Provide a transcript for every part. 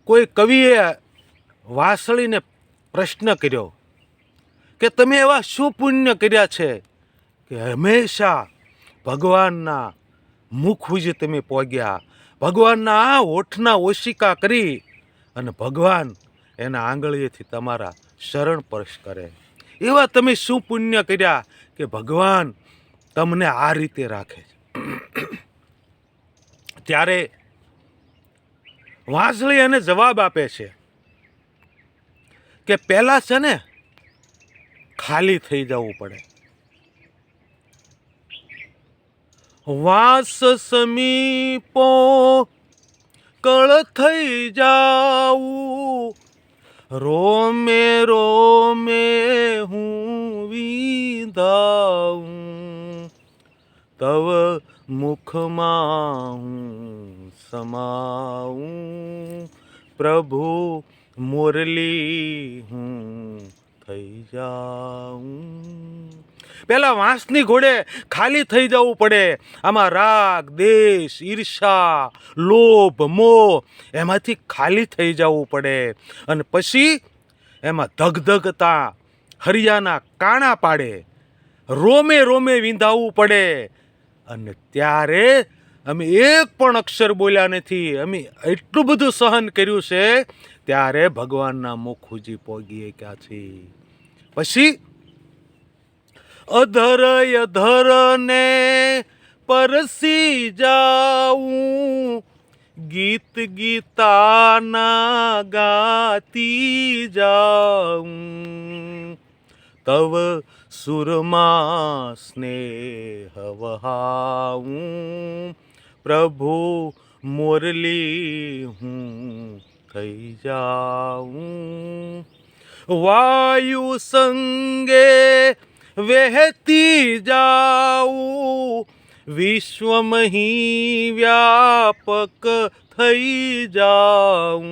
કોઈ કવિએ વાંસળીને પ્રશ્ન કર્યો કે તમે એવા શું પુણ્ય કર્યા છે કે હંમેશા ભગવાનના મુખ સુધી તમે પહોંચ્યા, ભગવાનના આ હોઠના ઓશિકા કરી અને ભગવાન એના આંગળીએથી તમારા શરણ સ્પર્શ કરે? એવા તમે શું પુણ્ય કર્યા કે ભગવાન તમને આ રીતે રાખે છે? ત્યારે વાંસળી એને જવાબ આપે છે કે પહેલાં છે ને ખાલી થઈ જવું પડે. વાસ સમીપો કળ થઈ જાવું, રોમે રોમે હું વિંધાવું, તવ મુખમાં હું સમાવું, પ્રભુ મુરલી હું થઈ જાઉં. પેલા વાંસની ઘોડે ખાલી થઈ જવું પડે. આમાં રાગ, દેશ, ઈર્ષા, લોભ, મોહ એમાંથી ખાલી થઈ જવું પડે અને પછી એમાં ધગધગતા હરિયાના કાણા પાડે, રોમે રોમે વિંધાવવું પડે. અને ત્યારે અમે એક પણ અક્ષર બોલ્યા નથી, અમે એટલું બધું સહન કર્યું છે, ત્યારે ભગવાનના મુખ સુધી પહોંચીએ ક્યાં છે. પછી અધર અધર ને પરસી જાઉં, ગીત ગીતાના ગાતી જાઉં, તવ સુરમાં સ્નેહ વહાવું, પ્રભુ મુરલી હું થઈ જાઉં. વાયુ સંગે વહેતી જાઉં, વિશ્વમહી વ્યાપક થઈ જાઉં,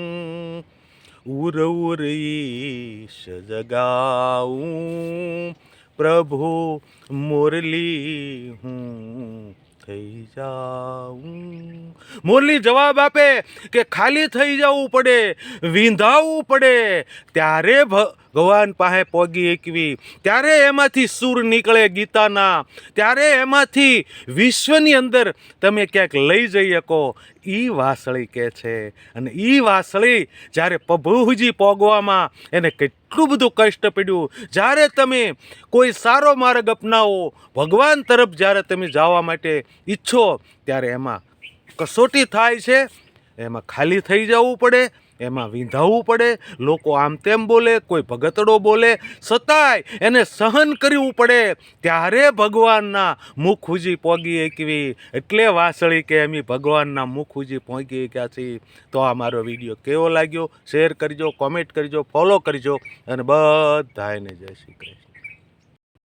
ઉર ઉર ઈશ જગાઉં, પ્રભુ મુરલી હું થઈ જાઉં. મુરલી જવાબ આપે કે ખાલી થઈ જવું પડે, વિંધાવવું પડે, ત્યારે ભગવાન પાસે પોગી એકવી, ત્યારે એમાંથી સૂર નીકળે ગીતાના, ત્યારે એમાંથી વિશ્વની અંદર તમે ક્યાંક લઈ જઈ શકો. એ વાંસળી કહે છે. અને એ વાંસળી જ્યારે પ્રભુજી પોગવામાં એને કેટલું બધું કષ્ટ પડ્યું. જ્યારે તમે કોઈ સારો માર્ગ અપનાવો, ભગવાન તરફ જ્યારે તમે જવા માટે ઈચ્છો, ત્યારે એમાં કસોટી થાય છે, એમાં ખાલી થઈ જવું પડે, એમાં વિંધાવવું પડે. લોકો આમ તેમ બોલે, કોઈ ભગતડો બોલે, છતાંય એને સહન કરવું પડે, ત્યારે ભગવાનના મુખ સુધી પહોંચી એકવી. એટલે વાંસળી કે અમે ભગવાનના મુખ સુધી પહોંચી ગયા છીએ. તો આ મારો વિડીયો કેવો લાગ્યો શેર કરજો, કોમેન્ટ કરજો, ફોલો કરજો અને બધાને જય શ્રી કૃષ્ણ.